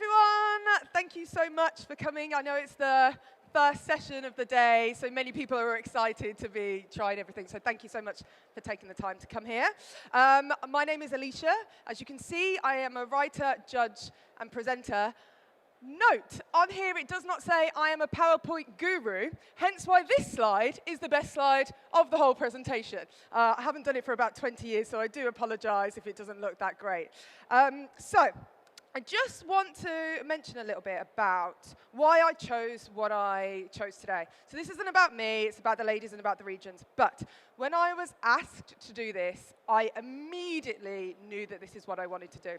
everyone. Thank you so much for coming. I know it's the first session of the day, so many people are excited to be trying everything. So thank you so much for taking the time to come here. My name is Aleesha. As you can see, I am a writer, judge, and presenter. Note, on here it does not say I am a PowerPoint guru, hence why this slide is the best slide of the whole presentation. I haven't done it for about 20 years, so I do apologize if it doesn't look that great. So I just want to mention a little bit about why I chose what I chose today. So this isn't about me, it's about the ladies and about the regions. But when I was asked to do this, I immediately knew that this is what I wanted to do.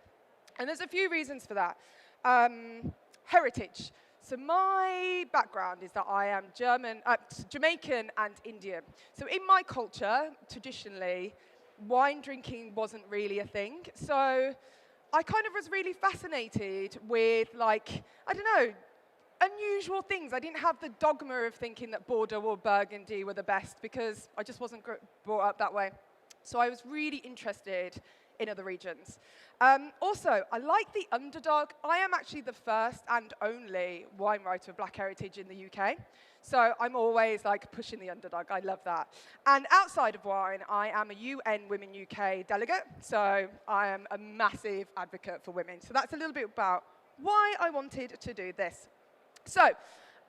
And there's a few reasons for that. Heritage. So my background is that I am Jamaican and Indian. So in my culture, traditionally, wine drinking wasn't really a thing. So I kind of was really fascinated with, like, I don't know, unusual things. I didn't have the dogma of thinking that Bordeaux or Burgundy were the best because I just wasn't brought up that way. So I was really interested in other regions. Also, I like the underdog. I am actually the first and only wine writer of Black heritage in the UK. So I'm always like pushing the underdog. I love that. And outside of wine, I am a UN Women UK delegate. So I am a massive advocate for women. So that's a little bit about why I wanted to do this. So,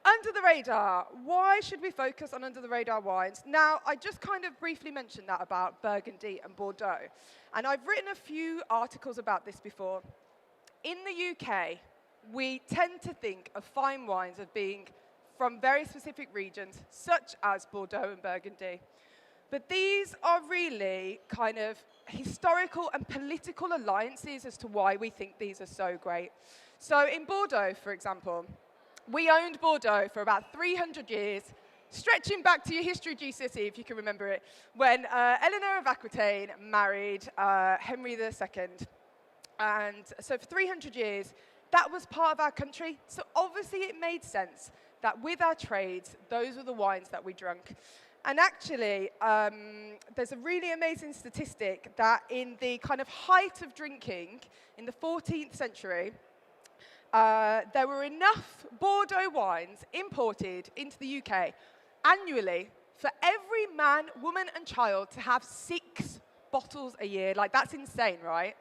under the radar, why should we focus on under the radar wines? Now, I just kind of briefly mentioned that about Burgundy and Bordeaux. And I've written a few articles about this before. In the UK, we tend to think of fine wines as being from very specific regions, such as Bordeaux and Burgundy. But these are really kind of historical and political alliances as to why we think these are so great. So in Bordeaux, for example, we owned Bordeaux for about 300 years, stretching back to your history GCSE, if you can remember it, when Eleanor of Aquitaine married Henry II. And so for 300 years, that was part of our country. So obviously it made sense that with our trades, those were the wines that we drank. And actually, there's a really amazing statistic that in the kind of height of drinking in the 14th century, there were enough Bordeaux wines imported into the UK annually for every man, woman, and child to have 6 bottles a year. Like, that's insane, right?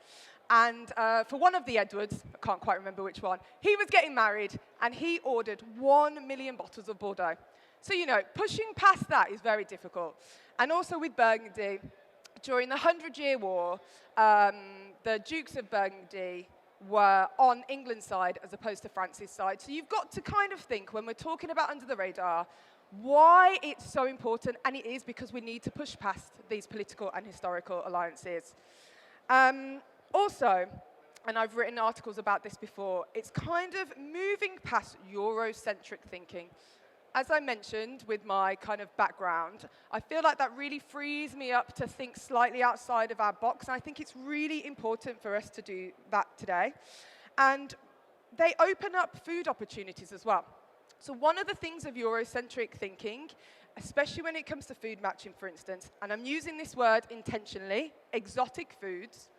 And for one of the Edwards, I can't quite remember which one, he was getting married, and he ordered 1 million bottles of Bordeaux. So, you know, pushing past that is very difficult. And also with Burgundy, during the 100-Year War, the Dukes of Burgundy were on England's side as opposed to France's side. So you've got to kind of think, when we're talking about under the radar, why it's so important, and it is because we need to push past these political and historical alliances. Also, and I've written articles about this before, it's kind of moving past Eurocentric thinking. As I mentioned with my kind of background, I feel like that really frees me up to think slightly outside of our box, and I think it's really important for us to do that today. And they open up food opportunities as well. So one of the things of Eurocentric thinking, especially when it comes to food matching, for instance, and I'm using this word intentionally, exotic foods,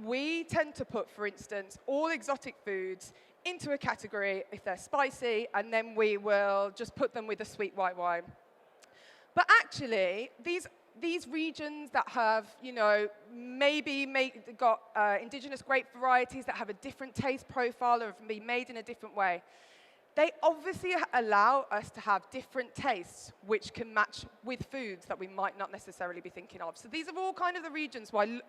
we tend to put, for instance, all exotic foods into a category if they're spicy, and then we will just put them with a sweet white wine. But actually, these regions that have, you know, maybe got indigenous grape varieties that have a different taste profile or have been made in a different way, they obviously allow us to have different tastes which can match with foods that we might not necessarily be thinking of. So these are all kind of the reasons why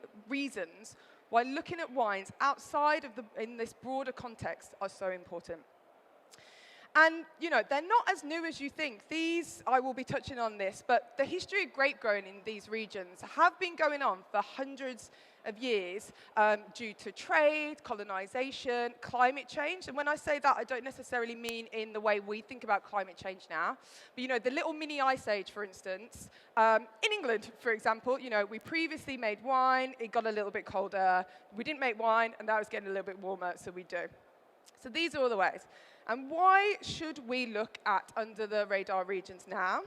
looking at wines outside of in this broader context are so important. And, you know, they're not as new as you think. These, I will be touching on this, but the history of grape growing in these regions have been going on for hundreds of years due to trade, colonization, climate change. And when I say that, I don't necessarily mean in the way we think about climate change now. But, you know, the little mini ice age, for instance, in England, for example, you know, we previously made wine, it got a little bit colder. We didn't make wine, and now it's getting a little bit warmer, so we do. So these are all the ways. And why should we look at under the radar regions now?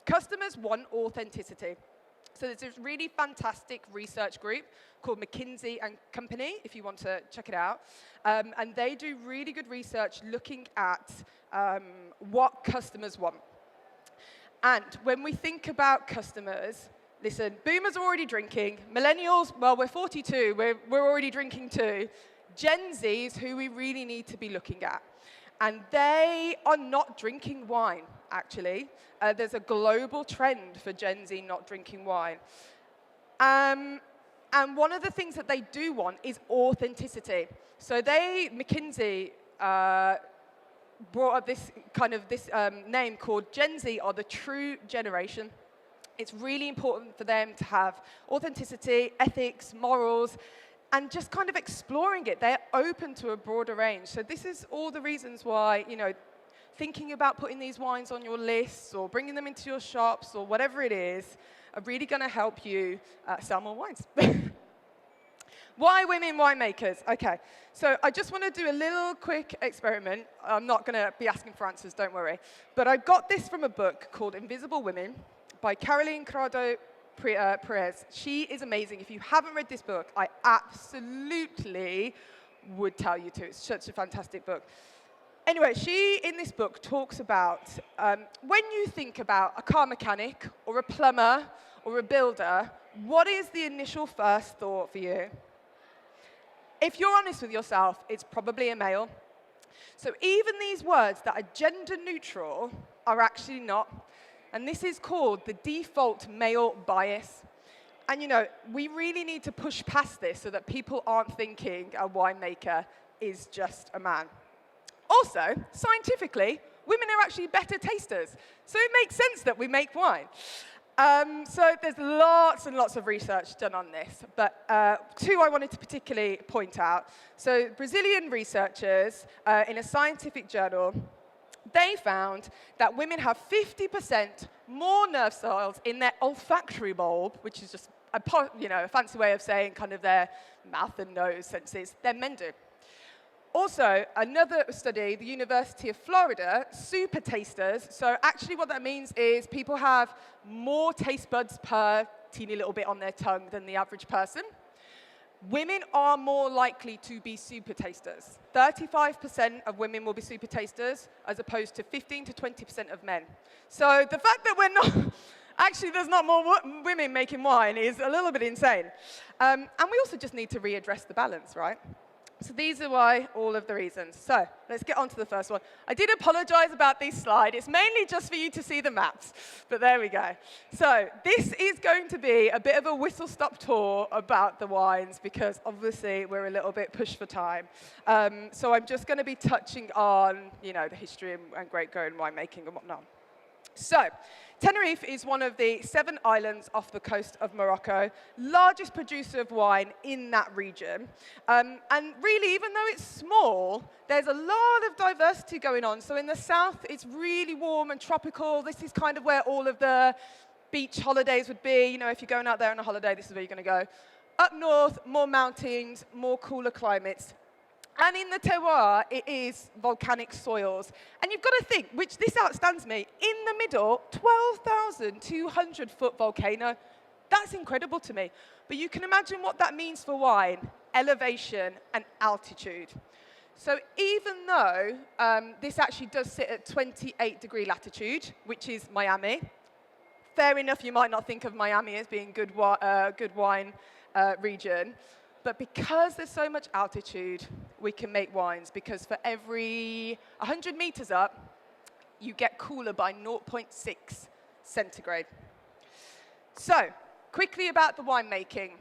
Customers want authenticity. So there's this really fantastic research group called McKinsey and Company, if you want to check it out. And they do really good research looking at what customers want. And when we think about customers, listen, boomers are already drinking. Millennials, well, we're 42. We're already drinking too. Gen Z is who we really need to be looking at. And they are not drinking wine, actually. There's a global trend for Gen Z not drinking wine. And one of the things that they do want is authenticity. So McKinsey, brought up this name called Gen Z are the true generation. It's really important for them to have authenticity, ethics, morals, and just kind of exploring it. They're open to a broader range. So this is all the reasons why, thinking about putting these wines on your lists or bringing them into your shops or whatever it is are really going to help you sell more wines. Why women winemakers? Okay, so I just want to do a little quick experiment. I'm not going to be asking for answers, don't worry. But I got this from a book called Invisible Women by Caroline Crado Perez. She is amazing. If you haven't read this book, I absolutely would tell you to. It's such a fantastic book. Anyway, she, in this book, talks about when you think about a car mechanic or a plumber or a builder, what is the initial first thought for you? If you're honest with yourself, it's probably a male. So even these words that are gender neutral are actually not. And this is called the default male bias. And we really need to push past this so that people aren't thinking a winemaker is just a man. Also, scientifically, women are actually better tasters. So it makes sense that we make wine. So there's lots and lots of research done on this, but two I wanted to particularly point out. So Brazilian researchers in a scientific journal, they found that women have 50% more nerve cells in their olfactory bulb, which is just a fancy way of saying kind of their mouth and nose senses, than men do. Also, another study, the University of Florida, super tasters. So actually what that means is people have more taste buds per teeny little bit on their tongue than the average person. Women are more likely to be super tasters. 35% of women will be super tasters, as opposed to 15 to 20% of men. So the fact that there's not more women making wine is a little bit insane. And we also just need to readdress the balance, right? So these are all of the reasons. So let's get on to the first one. I did apologize about this slide. It's mainly just for you to see the maps, but there we go. So this is going to be a bit of a whistle-stop tour about the wines because obviously we're a little bit pushed for time. So I'm just going to be touching on, the history and grape-growing winemaking and whatnot. So Tenerife is one of the 7 islands off the coast of Morocco, largest producer of wine in that region. And really, even though it's small, there's a lot of diversity going on. So in the south, it's really warm and tropical. This is kind of where all of the beach holidays would be. If you're going out there on a holiday, this is where you're going to go. Up north, more mountains, more cooler climates. And in the terroir, it is volcanic soils. And you've got to think, which this outstands me, in the middle, 12,200-foot volcano. That's incredible to me. But you can imagine what that means for wine, elevation and altitude. So even though this actually does sit at 28-degree latitude, which is Miami, fair enough, you might not think of Miami as being good wine region. But because there's so much altitude, we can make wines, because for every 100 meters up, you get cooler by 0.6 centigrade. So, quickly about the winemaking.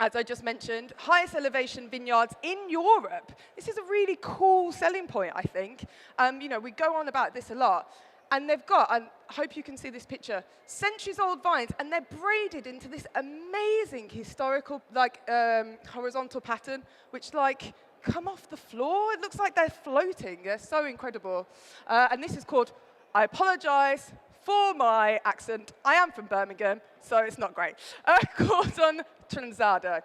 As I just mentioned, highest elevation vineyards in Europe. This is a really cool selling point, I think. We go on about this a lot. And they've got, and I hope you can see this picture, centuries-old vines, and they're braided into this amazing historical, horizontal pattern, which, come off the floor. It looks like they're floating. They're so incredible. And this is called, I apologize for my accent. I am from Birmingham, so it's not great. Cordon Transada.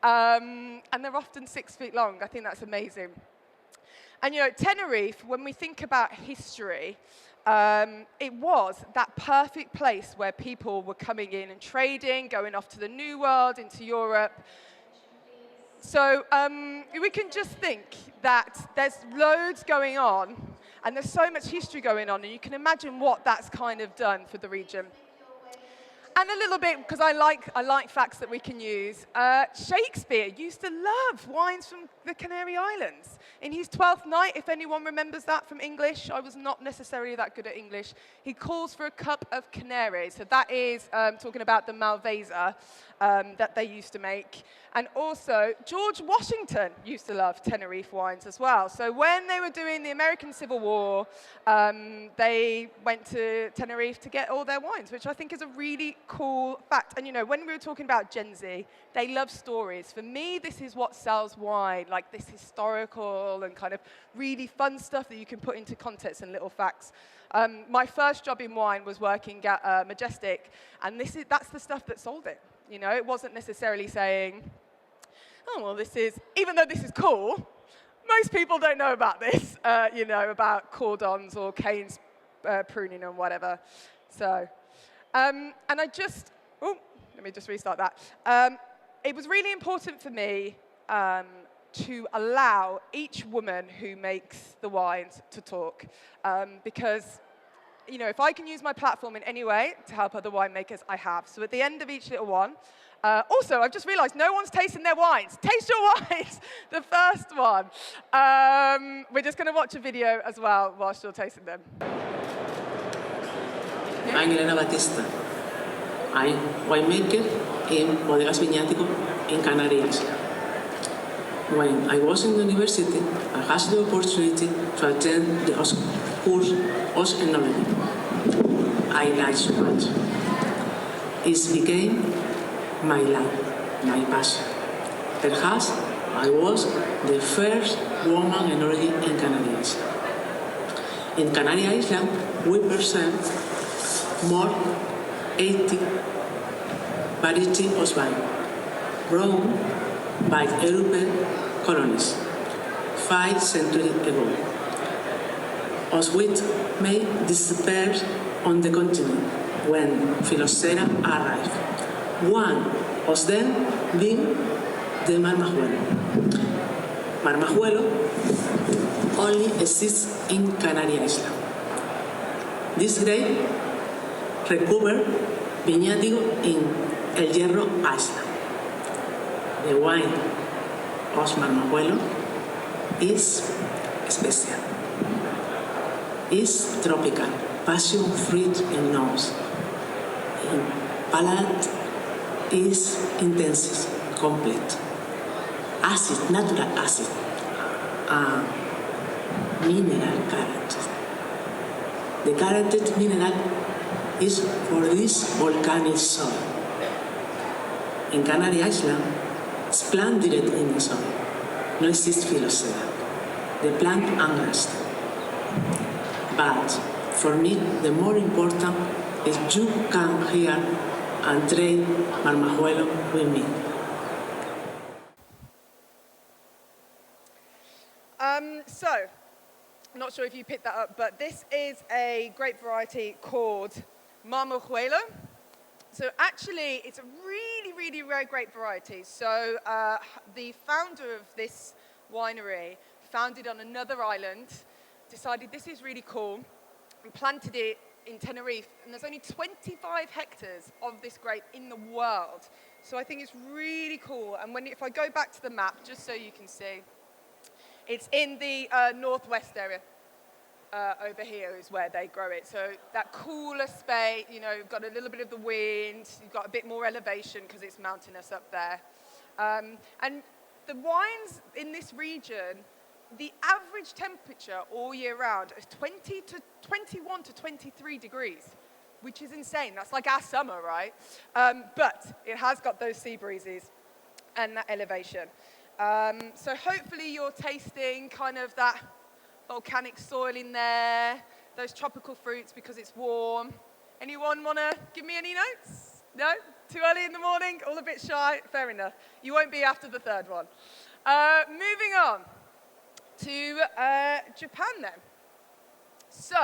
And they're often 6 feet long. I think that's amazing. And, Tenerife, when we think about history, it was that perfect place where people were coming in and trading, going off to the New World, into Europe. So we can just think that there's loads going on, and there's so much history going on, and you can imagine what that's kind of done for the region. And a little bit, because I like facts that we can use, Shakespeare used to love wines from the Canary Islands. In his 12th Night, if anyone remembers that from English, I was not necessarily that good at English, he calls for a cup of Canary. So that is talking about the Malvasia that they used to make. And also, George Washington used to love Tenerife wines as well. So when they were doing the American Civil War, they went to Tenerife to get all their wines, which I think is a really cool fact. And you know, when we were talking about Gen Z, they love stories. For me, this is what sells wine, like this historical and kind of really fun stuff that you can put into context and little facts. My first job in wine was working at Majestic, and that's the stuff that sold it. You know, it wasn't necessarily saying, oh, well, even though this is cool, most people don't know about this, you know, about cordons or canes pruning and whatever. So, and let me just restart that. It was really important for me to allow each woman who makes the wines to talk, because you know, if I can use my platform in any way to help other winemakers, I have. So at the end of each little one, also, I've just realized no one's tasting their wines. Taste your wines, the first one. We're just going to watch a video as well whilst you're tasting them. I'm Elena Batista. I'm winemaker in Bodegas Viñático in Canarias. When I was in the university, I had the opportunity to attend the course of Enology. I liked so much. It became my life, my passion. Perhaps I was the first woman enology in Canary Island. In Canary Island, we present more 80 variety of wine grown by European colonists 5 centuries ago, of which may disappear on the continent when Philocera arrived. One of them being the Marmajuelo. Marmajuelo only exists in Canary Island. This grape recovered viñático in El Hierro Island. The wine of Marmajuelo is special. It's tropical, passion fruit in nose. In palate is intense, complete. Acid, natural acid, mineral character. The character mineral is for this volcanic soil. In Canary Island, it's planted in the soil. No exists Philocera. The plant unrest. But for me, the more important is you come here and trade Marmajuelo with me. So, I'm not sure if you picked that up, but this is a grape variety called Marmajuelo. So actually, it's a really, really rare grape variety. So the founder of this winery founded on another island, decided this is really cool, and planted it in Tenerife. And there's only 25 hectares of this grape in the world. So I think it's really cool. And if I go back to the map, just so you can see, it's in the northwest area. Over here is where they grow it. So that cooler space, you know, you've got a little bit of the wind, you've got a bit more elevation because it's mountainous up there. And the wines in this region, the average temperature all year round is 21 to 23 degrees, which is insane. That's like our summer, right? But it has got those sea breezes and that elevation. So hopefully you're tasting kind of that volcanic soil in there, those tropical fruits because it's warm. Anyone want to give me any notes? No? Too early in the morning? All a bit shy? Fair enough. You won't be after the third one. Moving on to Japan then. So,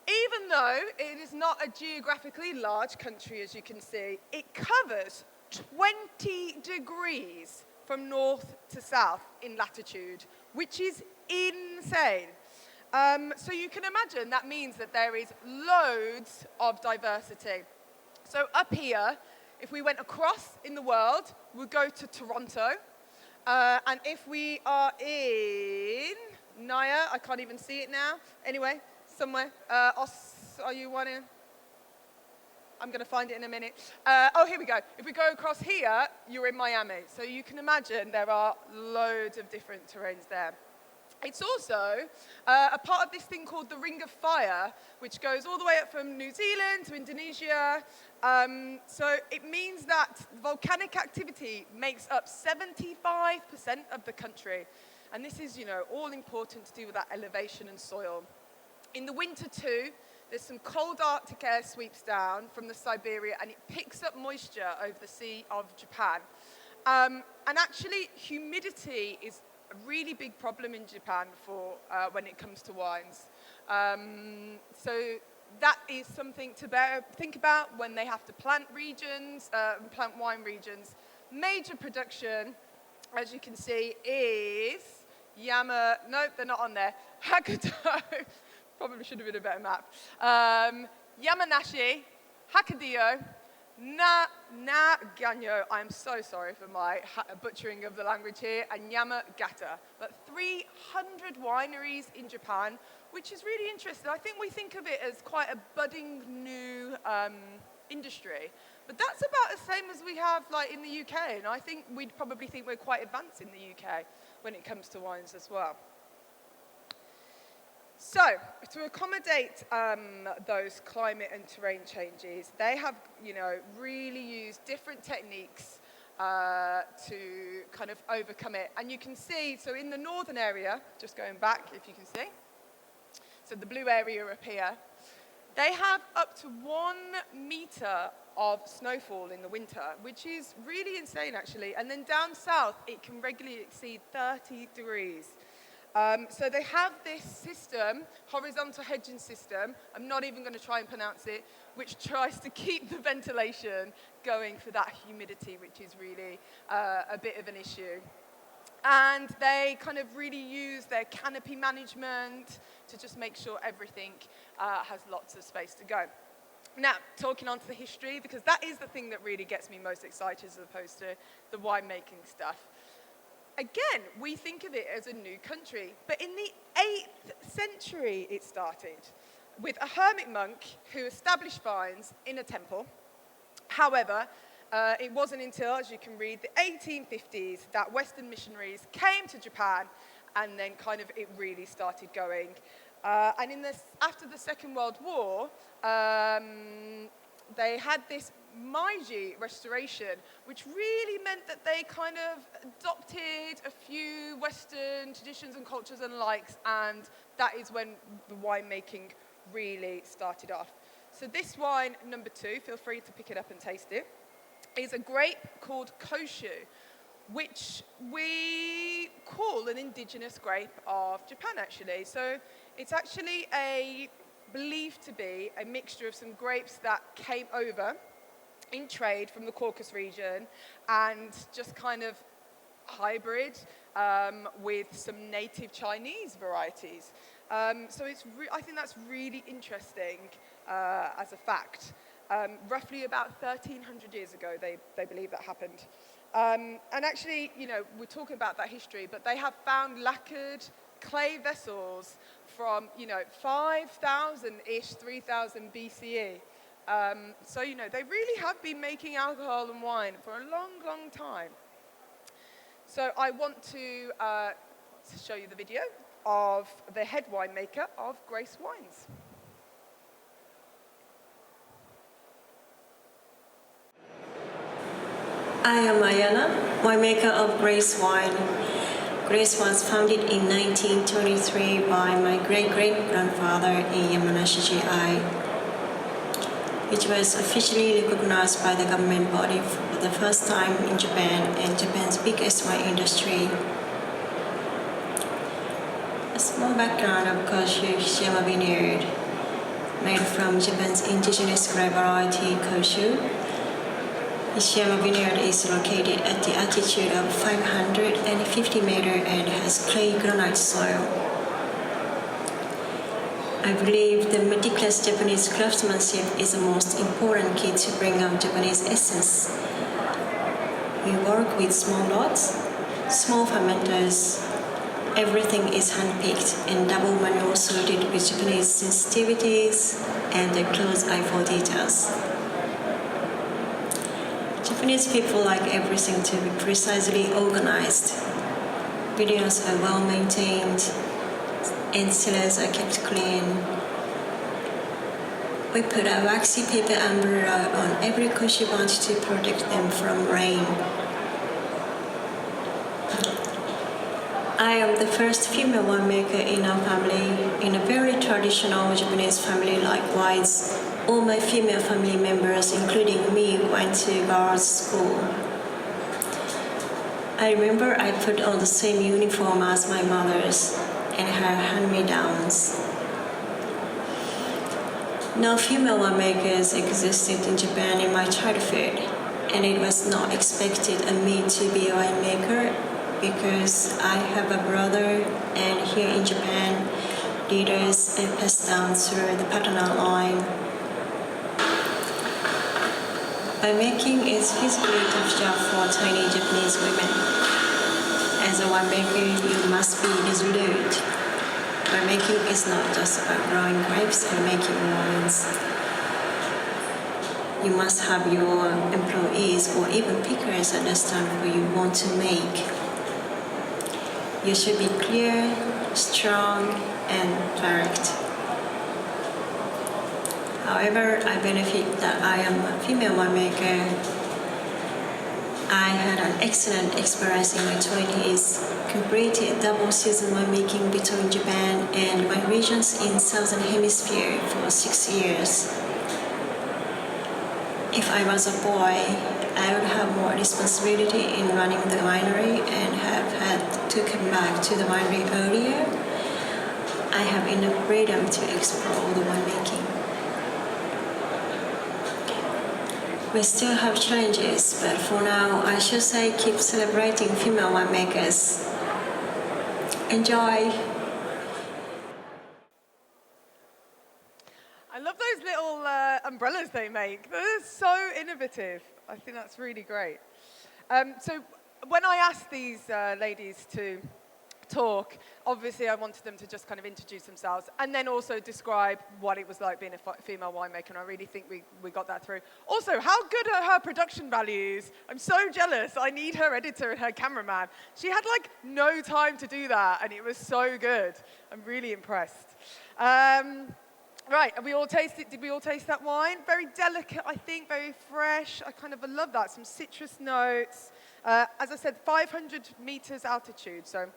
Even though it is not a geographically large country, as you can see, it covers 20 degrees from north to south in latitude, which is insane. So you can imagine that means that there is loads of diversity. So up here, if we went across in the world, we'd go to Toronto. And if we are in Naya, I can't even see it now. Anyway, somewhere. Are you one in? I'm going to find it in a minute. Oh, here we go. If we go across here, you're in Miami. So you can imagine there are loads of different terrains there. It's also a part of this thing called the Ring of Fire, which goes all the way up from New Zealand to Indonesia. So it means that volcanic activity makes up 75% of the country. And this is, all important to do with that elevation and soil. In the winter too, there's some cold Arctic air sweeps down from the Siberia, and it picks up moisture over the Sea of Japan. And actually, humidity is a really big problem in Japan for when it comes to wines. So that is something to think about when they have to plant regions, plant wine regions. Major production, as you can see, is no, they're not on there. Hokkaido, probably should have been a better map. Yamanashi, Hokkaido, Nagano, I'm so sorry for my butchering of the language here, and Yamagata. But 300 wineries in Japan, which is really interesting. I think we think of it as quite a budding new industry. But that's about the same as we have like in the UK, and I think we'd probably think we're quite advanced in the UK when it comes to wines as well. So, to accommodate those climate and terrain changes, they have, really used different techniques to kind of overcome it. And you can see, so in the northern area, just going back, if you can see, so the blue area up here, they have up to 1 meter of snowfall in the winter, which is really insane, actually. And then down south, it can regularly exceed 30 degrees. So they have this system, horizontal hedging system, I'm not even going to try and pronounce it, which tries to keep the ventilation going for that humidity, which is really a bit of an issue. And they kind of really use their canopy management to just make sure everything has lots of space to go. Now, talking on to the history, because that is the thing that really gets me most excited as opposed to the winemaking stuff. Again, we think of it as a new country, but in the 8th century it started with a hermit monk who established vines in a temple. However, it wasn't until, as you can read, the 1850s that Western missionaries came to Japan, and then kind of it really started going. And after the Second World War, they had this Meiji restoration, which really meant that they kind of adopted a few Western traditions and cultures and likes, and that is when the winemaking really started off. So this wine, number 2, feel free to pick it up and taste it, is a grape called Koshu, which we call an indigenous grape of Japan, actually. So it's actually believed to be a mixture of some grapes that came over in trade from the Caucasus region and just kind of hybrid with some native Chinese varieties. So I think that's really interesting as a fact. Roughly about 1,300 years ago, they believe that happened. And actually, we're talking about that history, but they have found lacquered clay vessels from, 5,000-ish, 3,000 BCE. So, they really have been making alcohol and wine for a long, long time. So I want to show you the video of the head winemaker of Grace Wines. I am Ayana, winemaker of Grace Wine. Grace was founded in 1923 by my great-great-grandfather in Yamanashi GI, which was officially recognized by the government body for the first time in Japan and Japan's biggest wine industry. A small background of Koshu Shima Vineyard. made from Japan's indigenous grape variety Koshu. Ishiyama Vineyard is located at the altitude of 550 meters and has clay granite soil. I believe the meticulous Japanese craftsmanship is the most important key to bring out Japanese essence. We work with small lots, small fermenters. Everything is hand-picked and double manual sorted with Japanese sensitivities and a close eye for details. Japanese people like everything to be precisely organized. Videos are well maintained and cellars are kept clean. We put a waxy paper umbrella on every koshu bunch to protect them from rain. I am the first female winemaker in our family. In a very traditional Japanese family, likewise, all my female family members, including me, went to girls' school. I remember I put on the same uniform as my mother's and her hand-me-downs. No female winemakers existed in Japan in my childhood, and it was not expected of me to be a winemaker because I have a brother, and here in Japan, leaders are passed down through the paternal line. Winemaking is physically a tough job for tiny Japanese women. As a winemaker, you must be resolute. Winemaking is not just about growing grapes and making wines. You must have your employees or even pickers understand what you want to make. You should be clear, strong, and direct. However, I benefit that I am a female winemaker. I had an excellent experience in my 20s, completed double season winemaking between Japan and my regions in Southern Hemisphere for 6 years. If I was a boy, I would have more responsibility in running the winery and have had to come back to the winery earlier. I have enough freedom to explore the winemaking. We still have challenges, but for now, I should say keep celebrating female winemakers. Enjoy! I love those little umbrellas they make. They're so innovative. I think that's really great. So when I asked these ladies to talk, obviously I wanted them to just kind of introduce themselves and then also describe what it was like being a female winemaker, and I really think we got that through. Also, how good are her production values? I'm so jealous. I need her editor and her cameraman. She had like no time to do that, and it was so good. I'm really impressed. Right, did we all taste that wine? Very delicate, I think, very fresh. I kind of love that, some citrus notes. As I said, 500 meters altitude, so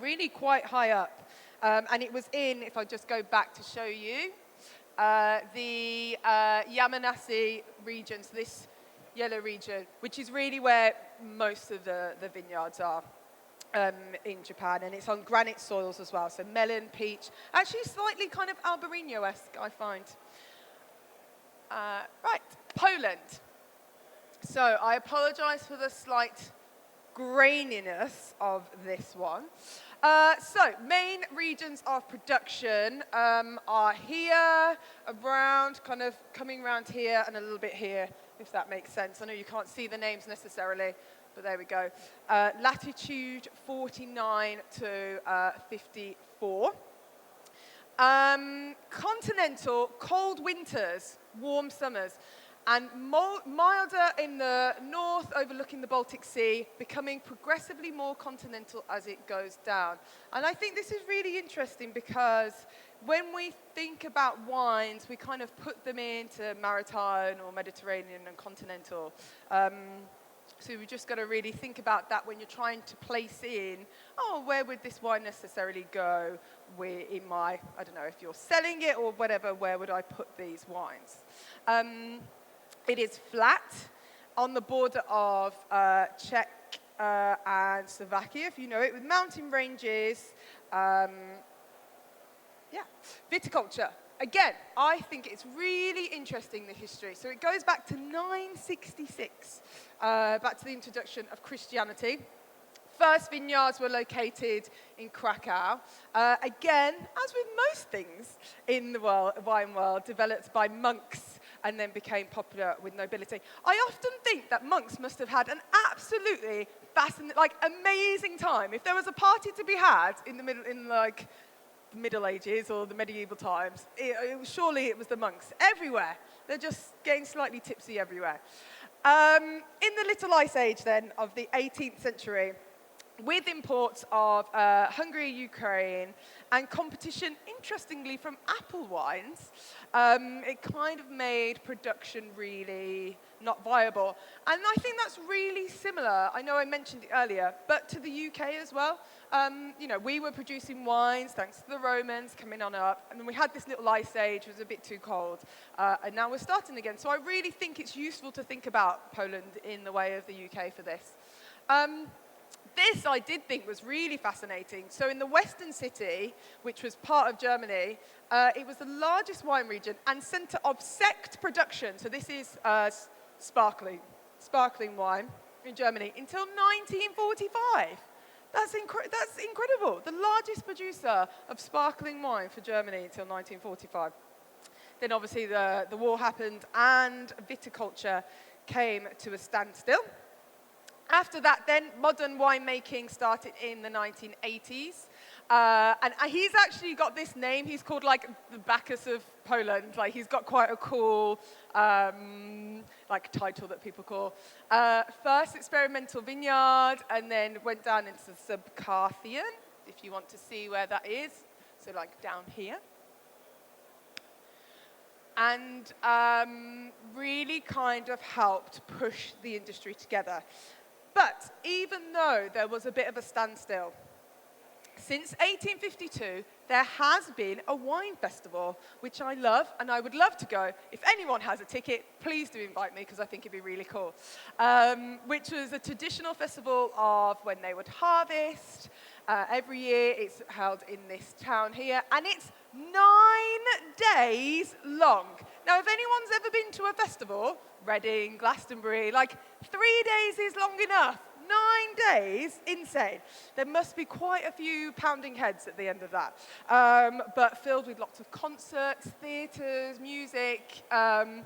really quite high up. And it was in, if I just go back to show you, the Yamanashi region, so this yellow region, which is really where most of the vineyards are. In Japan, and it's on granite soils as well, so melon, peach, actually slightly kind of Albarino-esque, I find. Right, Poland. So I apologize for the slight graininess of this one. So main regions of production are here, around, kind of coming around here, and a little bit here, if that makes sense. I know you can't see the names necessarily, but there we go. Latitude 49 to 54. Continental, cold winters, warm summers, and milder in the north, overlooking the Baltic Sea, becoming progressively more continental as it goes down. And I think this is really interesting because when we think about wines, we kind of put them into maritime or Mediterranean and continental. So we've just got to really think about that when you're trying to place in, where would this wine necessarily go in my, I don't know, if you're selling it or whatever, where would I put these wines? It is flat on the border of Czech and Slovakia, if you know it, with mountain ranges. Viticulture. again, I think it's really interesting, the history. So it goes back to 966, back to the introduction of Christianity. First vineyards were located in Krakow. Again, as with most things in the wine world, developed by monks and then became popular with nobility. I often think that monks must have had an absolutely fascinating, amazing time. If there was a party to be had in the Middle Ages or the medieval times, surely it was the monks. Everywhere. They're just getting slightly tipsy everywhere. In the Little Ice Age, then, of the 18th century, with imports of Hungary, Ukraine, and competition, interestingly, from apple wines, it kind of made production really not viable. And I think that's really similar, I know I mentioned it earlier, but to the UK as well. We were producing wines thanks to the Romans coming on up, and then we had this little ice age, it was a bit too cold, and now we're starting again. So I really think it's useful to think about Poland in the way of the UK for this. This I did think was really fascinating. So in the Western city, which was part of Germany, it was the largest wine region and centre of sect production. So this is sparkling wine in Germany until 1945. That's incredible. The largest producer of sparkling wine for Germany until 1945. Then obviously the war happened and viticulture came to a standstill. After that, then, modern winemaking started in the 1980s. And he's actually got this name. He's called, the Bacchus of Poland. He's got quite a cool, title that people call. First experimental vineyard, and then went down into the Subcarthian, if you want to see where that is. So, down here. And really kind of helped push the industry together. But even though there was a bit of a standstill, since 1852, there has been a wine festival, which I love, and I would love to go. If anyone has a ticket, please do invite me, because I think it'd be really cool. Which was a traditional festival of when they would harvest. Every year, it's held in this town here, and it's 9 days long. Now, if anyone's ever been to a festival, Reading, Glastonbury, 3 days is long enough. 9 days, insane. There must be quite a few pounding heads at the end of that. But filled with lots of concerts, theatres, music. And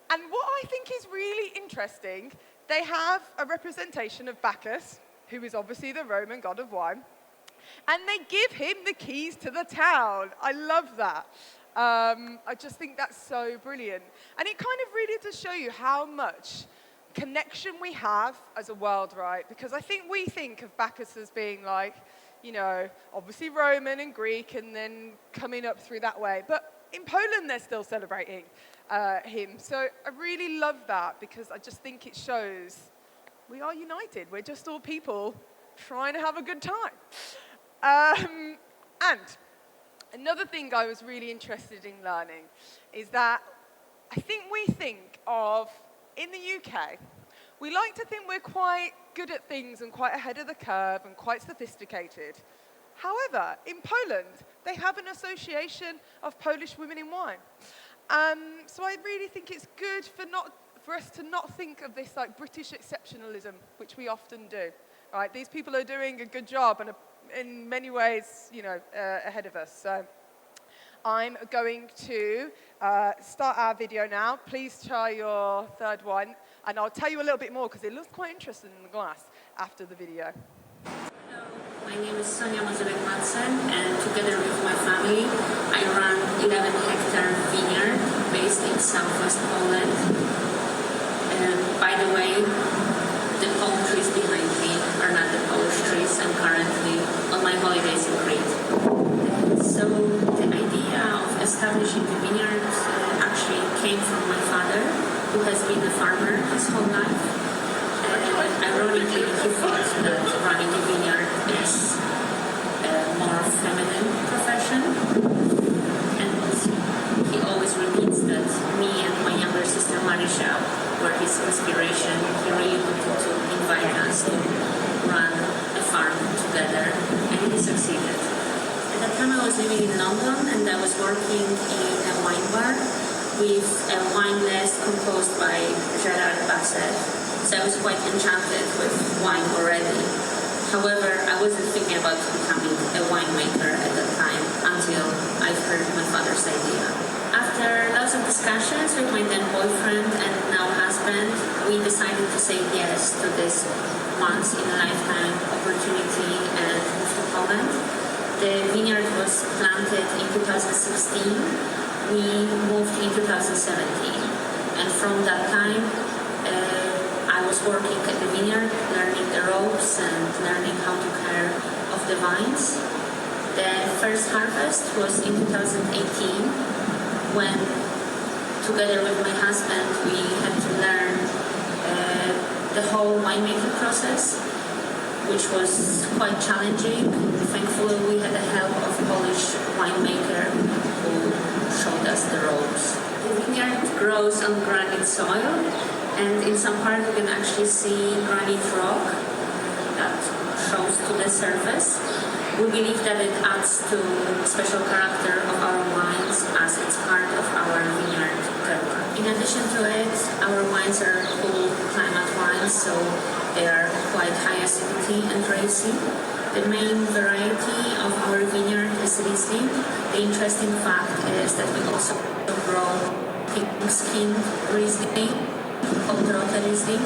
what I think is really interesting, they have a representation of Bacchus, who is obviously the Roman god of wine, and they give him the keys to the town. I love that. I just think that's so brilliant. And it kind of really does show you how much connection we have as a world, right? Because I think we think of Bacchus as being obviously Roman and Greek and then coming up through that way. But in Poland, they're still celebrating him. So I really love that, because I just think it shows we are united. We're just all people trying to have a good time. And another thing I was really interested in learning is that I think we think of, in the UK, we like to think we're quite good at things and quite ahead of the curve and quite sophisticated. However, in Poland, they have an association of Polish women in wine. So I really think it's good for us to not think of this British exceptionalism, which we often do. Right? These people are doing a good job and in many ways, ahead of us. So I'm going to start our video now. Please try your third one, and I'll tell you a little bit more, because it looks quite interesting in the glass after the video. Hello, my name is Sonia Mazurek-Madsen, and together with my family, I run 11-hectare vineyard based in southwest Poland. By the way, the palm trees behind me are not the Polish trees. I'm currently on my holidays in Crete. So the idea of establishing the vineyard actually came from my father, who has been a farmer his whole life. Ironically, he thought that running a vineyard is a more feminine profession. And he always repeats that me and my younger sister Aleesha were his inspiration. He really was living in London and I was working in a wine bar with a wine list composed by Gerard Basset. So I was quite enchanted with wine already. However, I wasn't thinking about becoming a winemaker at that time until I heard my father's idea. After lots of discussions with my then boyfriend and now husband, we decided to say yes to this once-in-a-lifetime opportunity and move to Poland. The vineyard was planted in 2016. We moved in 2017. And from that time, I was working at the vineyard, learning the ropes and learning how to care of the vines. The first harvest was in 2018 when, together with my husband, we had to learn the whole winemaking process, which was quite challenging. Thankfully, we had the help of a Polish winemaker who showed us the ropes. The vineyard grows on granite soil, and in some part you can actually see granite rock that shows to the surface. We believe that it adds to the special character of our wines as it's part of our vineyard terroir. In addition to it, our wines are cool climate wines, so they are quite high acidity and racy. The main variety of our vineyard is Riesling. The interesting fact is that we also grow pink-skinned Riesling called Rote Riesling.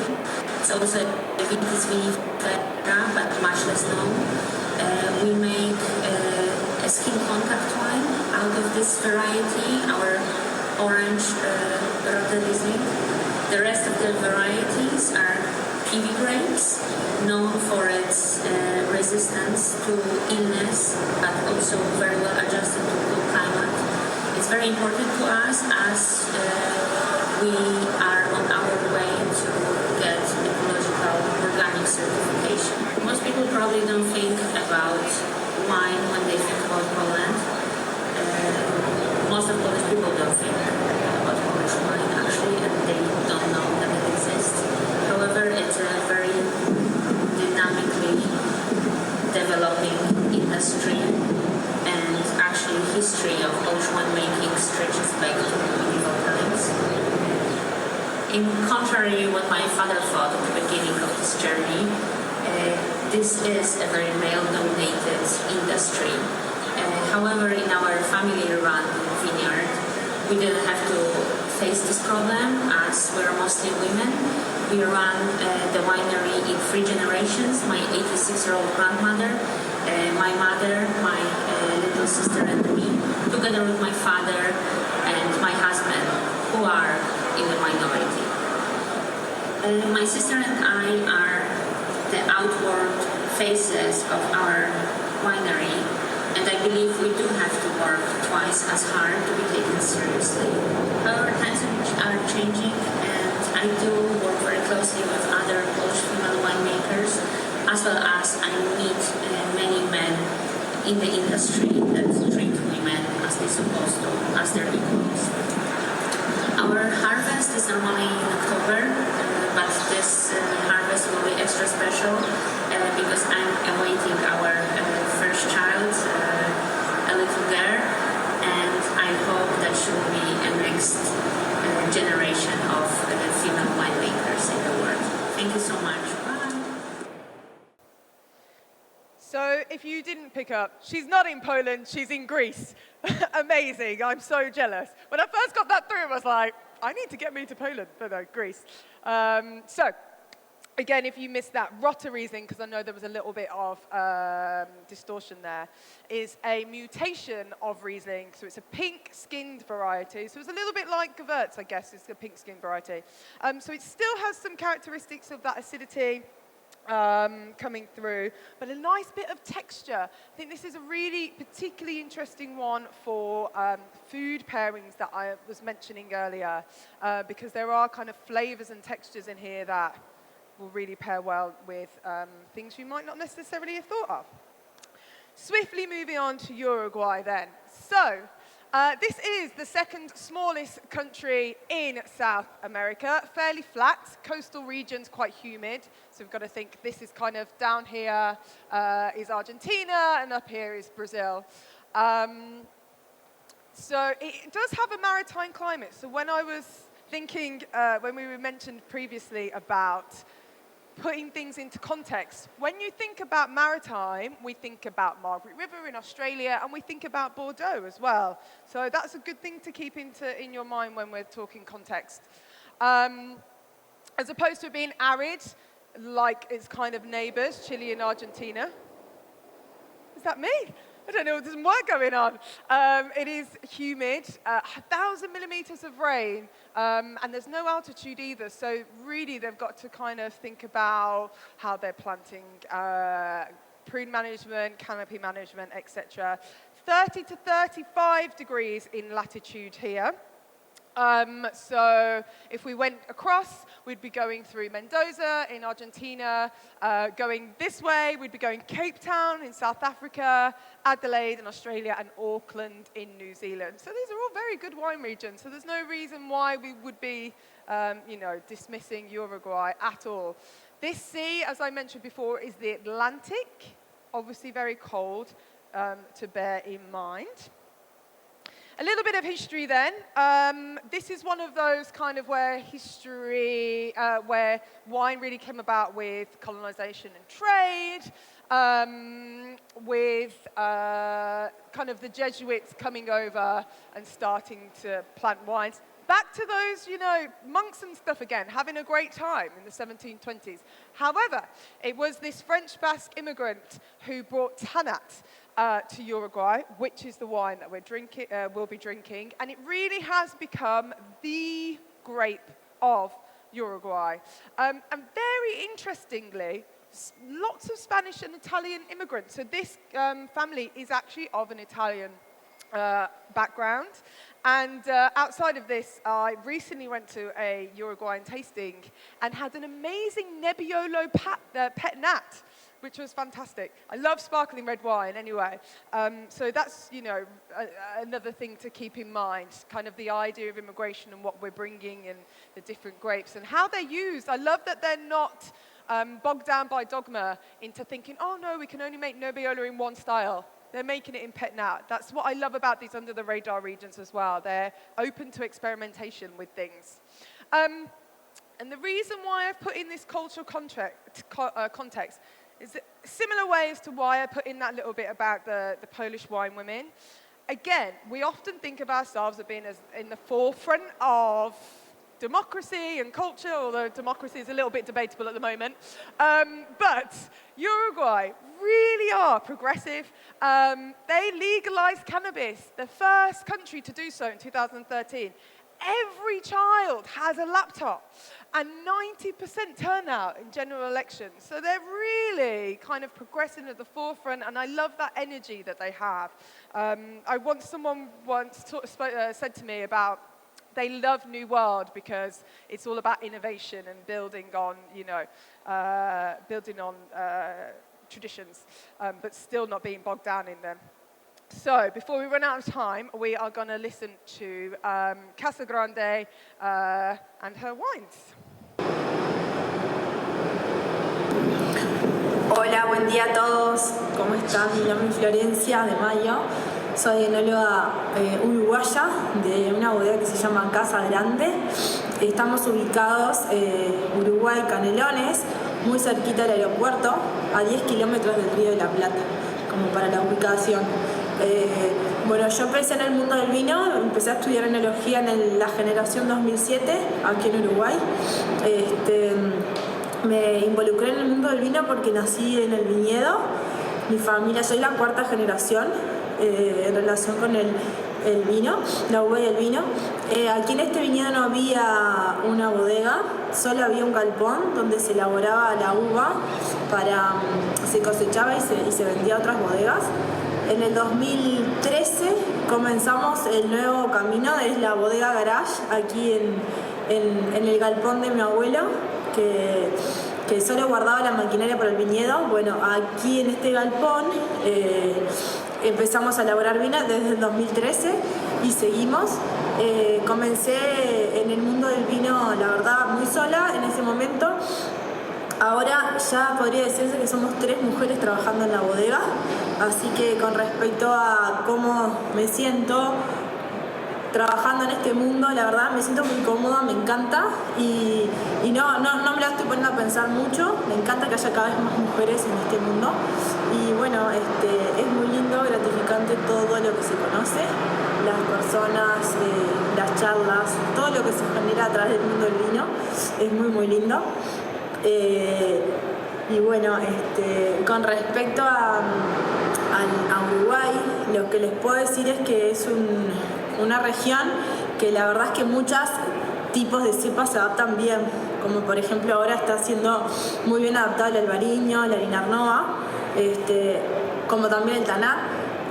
It's also a Vitis vinifera, but much less known. We make a skin contact wine out of this variety, our orange Rote Riesling. The rest of the varieties are PV grapes, known for its resistance to illness, but also very well adjusted to cool climate. It's very important to us as we are on our way to get ecological organic certification. Most people probably don't think about wine when they think about Poland. Most of Polish people don't think about Polish wine actually, and they don't know that it exists. However, it's a very dynamically developing industry, and actually history of Polish winemaking stretches back to medieval times. In contrary to what my father thought at the beginning of this journey, this is a very male-dominated industry. However, in our family-run vineyard, we didn't have to face this problem as we're mostly women. We run the winery in 3 generations, my 86-year-old grandmother, my mother, my little sister and me, together with my father and my husband, who are in the minority. My sister and I are the outward faces of our winery, and I believe we do have to work twice as hard to be taken seriously. However, times are changing, and I do work very closely with other Polish female winemakers, as well as I meet many men in the industry that treat women as they're supposed to, as their equals. Our harvest is normally in October, but this harvest will be extra special because I'm awaiting our first child, a little girl, and I hope that she will be a next generation of female winemakers in the world. Thank you so much. Bye. So if you didn't pick up, she's not in Poland, she's in Greece. Amazing, I'm so jealous. When I first got that through, I was like, I need to get me to Poland, but no, Greece. So, again, if you missed that, Rote Riesling, because I know there was a little bit of distortion there, is a mutation of Riesling. So it's a pink-skinned variety. So it's a little bit like Gewürz, I guess, it's a pink-skinned variety. So it still has some characteristics of that acidity coming through, but a nice bit of texture. I think this is a really particularly interesting one for food pairings that I was mentioning earlier, because there are kind of flavors and textures in here that will really pair well with things you might not necessarily have thought of. Swiftly moving on to Uruguay then. So, this is the second smallest country in South America, fairly flat, coastal regions quite humid, so we've got to think this is kind of down here is Argentina and up here is Brazil. So it does have a maritime climate. So when I was thinking, when we mentioned previously about putting things into context, when you think about maritime, we think about Margaret River in Australia, and we think about Bordeaux as well. So that's a good thing to keep in your mind when we're talking context. As opposed to being arid, like its kind of neighbors, Chile and Argentina. Is that me? I don't know, there's more going on. It is humid, 1,000 millimeters of rain, and there's no altitude either. So really, they've got to kind of think about how they're planting, prune management, canopy management, etc. 30 to 35 degrees in latitude here. So if we went across, we'd be going through Mendoza in Argentina. Going this way, we'd be going Cape Town in South Africa, Adelaide in Australia, and Auckland in New Zealand. So these are all very good wine regions. So there's no reason why we would be, dismissing Uruguay at all. This sea, as I mentioned before, is the Atlantic. Obviously very cold to bear in mind. A little bit of history then. This is one of those kind of where wine really came about with colonization and trade, with kind of the Jesuits coming over and starting to plant wines. Back to those, monks and stuff again, having a great time in the 1720s. However, it was this French Basque immigrant who brought Tannat to Uruguay, which is the wine that we'll be drinking, and it really has become the grape of Uruguay. And very interestingly, lots of Spanish and Italian immigrants. So this family is actually of an Italian background. And outside of this, I recently went to a Uruguayan tasting and had an amazing Nebbiolo pet nat, which was fantastic. I love sparkling red wine anyway. So that's, another thing to keep in mind, kind of the idea of immigration and what we're bringing and the different grapes and how they're used. I love that they're not bogged down by dogma into thinking, oh no, we can only make Nebbiolo in one style. They're making it in pet nat. That's what I love about these under-the-radar regions as well. They're open to experimentation with things. And the reason why I've put in this cultural context is similar ways to why I put in that little bit about the Polish wine women. Again, we often think of ourselves as being in the forefront of democracy and culture, although democracy is a little bit debatable at the moment. But Uruguay really are progressive. They legalized cannabis, the first country to do so in 2013. Every child has a laptop and 90% turnout in general elections. So they're really kind of progressing at the forefront, and I love that energy that they have. Someone once said to me about they love New World because it's all about innovation and building on, traditions, but still not being bogged down in them. So, before we run out of time, we are going to listen to Casa Grande and her wines. Hola, buen día a todos. ¿Cómo están? Mi nombre es Florencia de Mayo. Soy enóloga uruguaya de una bodega que se llama Casa Grande. Estamos ubicados en Uruguay, Canelones, muy cerquita del aeropuerto, a 10 kilómetros del Río de la Plata, como para la ubicación. Yo empecé en el mundo del vino, empecé a estudiar enología en la generación 2007, aquí en Uruguay. Me involucré en el mundo del vino porque nací en el viñedo. Mi familia, soy la cuarta generación en relación con el vino, la uva y el vino. Aquí en este viñedo no había una bodega, solo había un galpón donde se elaboraba la uva, se cosechaba y se vendía a otras bodegas. En el 2013 comenzamos el nuevo camino, es la bodega garage, aquí en el galpón de mi abuelo, que solo guardaba la maquinaria para el viñedo. Bueno, aquí en este galpón empezamos a elaborar vino desde el 2013 y seguimos. Comencé en el mundo del vino, la verdad, muy sola en ese momento. ahora ya podría decirse que somos 3 mujeres trabajando en la bodega, así que con respecto a cómo me siento trabajando en este mundo, la verdad me siento muy cómoda, me encanta y no me la estoy poniendo a pensar mucho, me encanta que haya cada vez más mujeres en este mundo y bueno, es muy lindo, gratificante todo lo que se conoce, las personas, las charlas, todo lo que se genera a través del mundo del vino, es muy lindo. Y bueno, con respecto a Uruguay, lo que les puedo decir es que es una región que la verdad es que muchos tipos de cepas se adaptan bien, como por ejemplo ahora está siendo muy bien adaptado el albariño, la linarnoa, como también el tanat.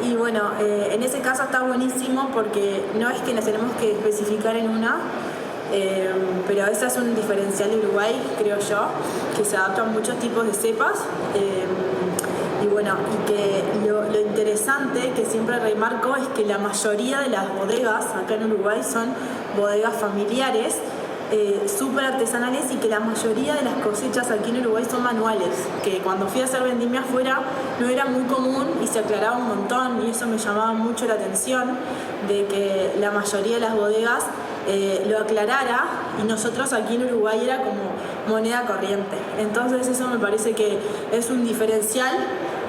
Y bueno, en ese caso está buenísimo porque no es que nos tenemos que especificar en una, pero ese es un diferencial de Uruguay, creo yo, que se adaptan muchos tipos de cepas. Y bueno, y que lo interesante que siempre remarco es que la mayoría de las bodegas acá en Uruguay son bodegas familiares, súper artesanales y que la mayoría de las cosechas aquí en Uruguay son manuales, que cuando fui a hacer vendimia afuera no era muy común y se aclaraba un montón y eso me llamaba mucho la atención de que la mayoría de las bodegas lo aclarara y nosotros aquí en Uruguay era como moneda corriente. Entonces eso me parece que es un diferencial.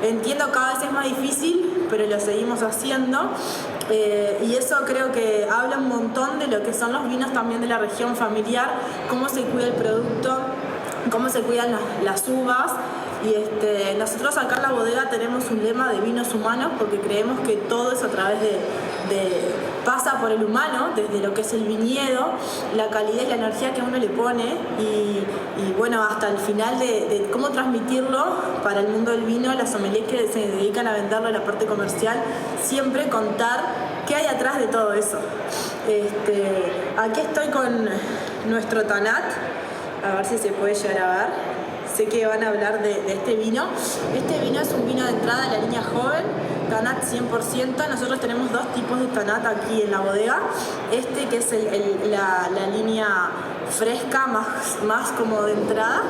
Entiendo cada vez es más difícil, pero lo seguimos haciendo y eso creo que habla un montón de lo que son los vinos también de la región familiar, cómo se cuida el producto, cómo se cuidan las uvas. Y nosotros acá en la bodega tenemos un lema de vinos humanos porque creemos que todo es a través pasa por el humano, desde lo que es el viñedo, la calidad y la energía que uno le pone y bueno, hasta el final de cómo transmitirlo para el mundo del vino, las sommeliers que se dedican a venderlo en la parte comercial, siempre contar qué hay atrás de todo eso. Aquí estoy con nuestro tanat, a ver si se puede llegar a ver. Sé que van a hablar de este vino. Este vino es un vino de entrada de la línea joven, tanat 100%. Nosotros tenemos 2 tipos de tanat aquí en la bodega. Que es la línea fresca, más como de entrada,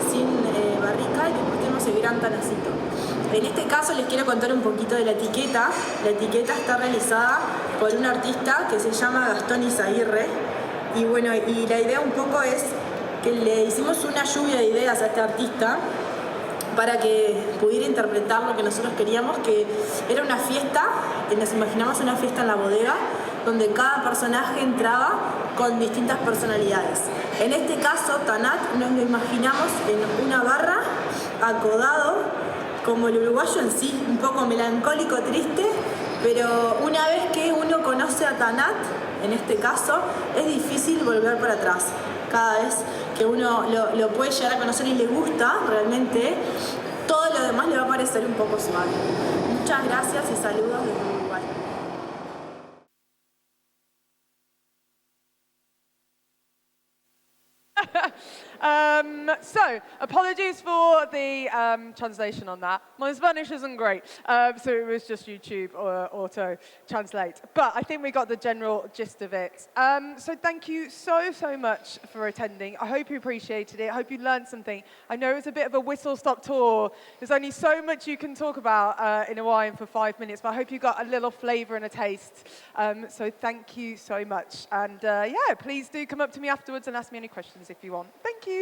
sin barrica, y después tenemos el gran tanacito. En este caso les quiero contar un poquito de la etiqueta. La etiqueta está realizada por un artista que se llama Gastón Izaguirre. Y bueno, y la idea un poco es que le hicimos una lluvia de ideas a este artista para que pudiera interpretar lo que nosotros queríamos, que era una fiesta, que nos imaginamos una fiesta en la bodega, donde cada personaje entraba con distintas personalidades. En este caso, tanat nos lo imaginamos en una barra, acodado, como el uruguayo en sí, un poco melancólico, triste, pero una vez que uno conoce a tanat, en este caso, es difícil volver para atrás. Cada vez que uno lo puede llegar a conocer y le gusta realmente, todo lo demás le va a parecer un poco suave. Muchas gracias y saludos desde Uruguay. So, apologies for the translation on that. My Spanish isn't great, so it was just YouTube or auto-translate. But I think we got the general gist of it. So thank you so much for attending. I hope you appreciated it. I hope you learned something. I know it's a bit of a whistle-stop tour. There's only so much you can talk about in Hawaiian for 5 minutes, but I hope you got a little flavour and a taste. So thank you so much. And yeah, please do come up to me afterwards and ask me any questions if you want. Thank you.